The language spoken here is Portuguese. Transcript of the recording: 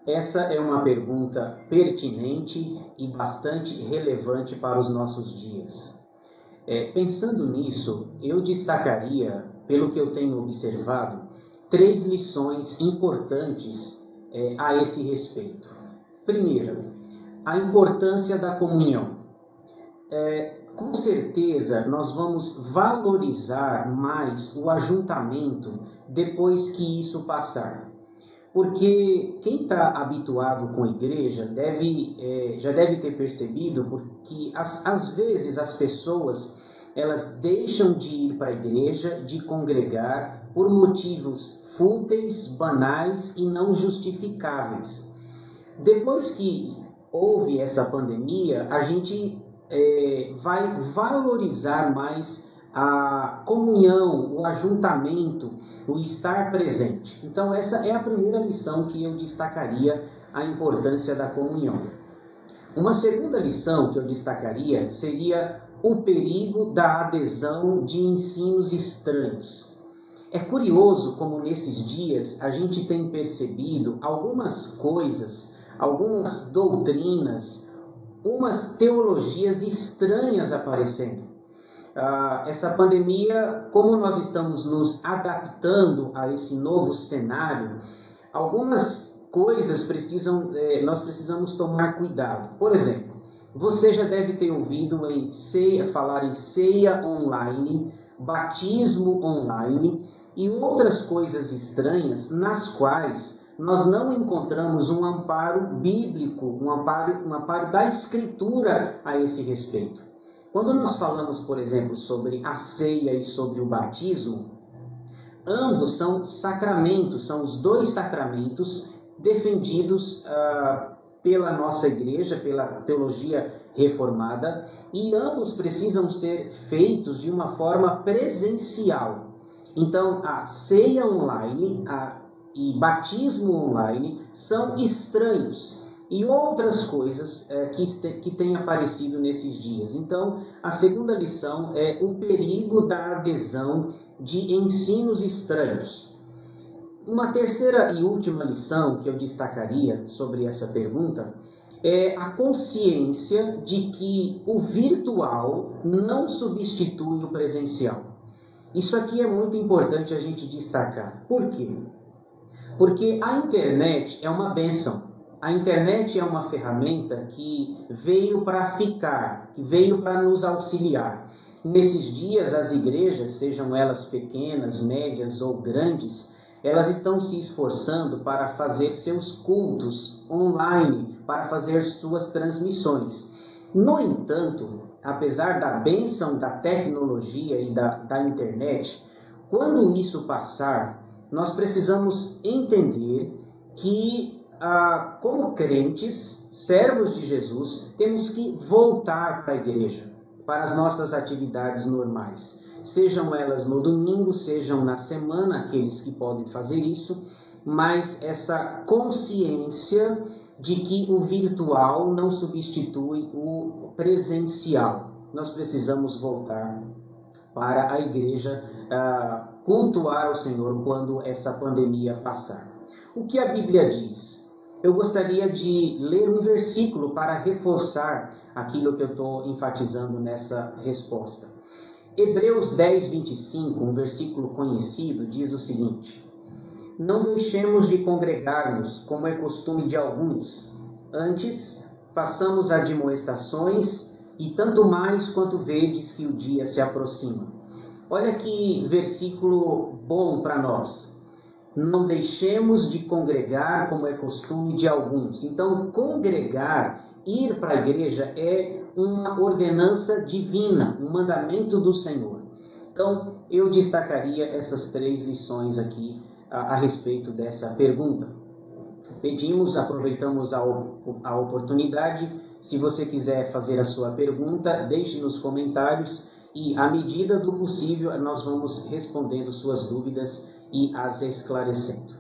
Essa é uma pergunta pertinente e bastante relevante para os nossos dias. Pensando nisso, eu destacaria, pelo que eu tenho observado, 3 lições importantes a esse respeito. Primeira, a importância da comunhão. Com certeza, nós vamos valorizar mais o ajuntamento depois que isso passar. Porque quem está habituado com a igreja já deve ter percebido porque às vezes as pessoas elas deixam de ir para a igreja, de congregar, por motivos fúteis, banais e não justificáveis. Depois que houve essa pandemia, a gente vai valorizar mais a comunhão, o ajuntamento, o estar presente. Então essa é a primeira lição que eu destacaria, a importância da comunhão. Uma segunda lição que eu destacaria seria o perigo da adesão de ensinos estranhos. É curioso como nesses dias a gente tem percebido algumas coisas, algumas doutrinas, umas teologias estranhas aparecendo. Essa pandemia, como nós estamos nos adaptando a esse novo cenário, algumas coisas nós precisamos tomar cuidado. Por exemplo, você já deve ter ouvido falar em ceia online, batismo online e outras coisas estranhas nas quais nós não encontramos um amparo bíblico, um amparo da Escritura a esse respeito. Quando nós falamos, por exemplo, sobre a ceia e sobre o batismo, ambos são sacramentos, são os 2 sacramentos defendidos pela nossa igreja, pela teologia reformada, e ambos precisam ser feitos de uma forma presencial. Então, a ceia online e batismo online são estranhos. E outras coisas que têm aparecido nesses dias. Então, a segunda lição é o perigo da adesão de ensinos estranhos. Uma terceira e última lição que eu destacaria sobre essa pergunta é a consciência de que o virtual não substitui o presencial. Isso aqui é muito importante a gente destacar. Por quê? Porque a internet é uma bênção. A internet é uma ferramenta que veio para ficar, que veio para nos auxiliar. Nesses dias, as igrejas, sejam elas pequenas, médias ou grandes, elas estão se esforçando para fazer seus cultos online, para fazer suas transmissões. No entanto, apesar da bênção da tecnologia e da internet, quando isso passar, nós precisamos entender que como crentes, servos de Jesus, temos que voltar para a igreja, para as nossas atividades normais. Sejam elas no domingo, sejam na semana, aqueles que podem fazer isso, mas essa consciência de que o virtual não substitui o presencial. Nós precisamos voltar para a igreja, cultuar ao Senhor quando essa pandemia passar. O que a Bíblia diz? Eu gostaria de ler um versículo para reforçar aquilo que eu estou enfatizando nessa resposta. Hebreus 10, 25, um versículo conhecido, diz o seguinte: Não deixemos de congregar-nos, como é costume de alguns. Antes, façamos admoestações, e tanto mais quanto vedes que o dia se aproxima. Olha que versículo bom para nós. Não deixemos de congregar como é costume de alguns. Então, congregar, ir para a igreja é uma ordenança divina, um mandamento do Senhor. Então, eu destacaria essas 3 lições aqui a respeito dessa pergunta. Aproveitamos a oportunidade. Se você quiser fazer a sua pergunta, deixe nos comentários e, à medida do possível, nós vamos respondendo suas dúvidas e as esclarecendo.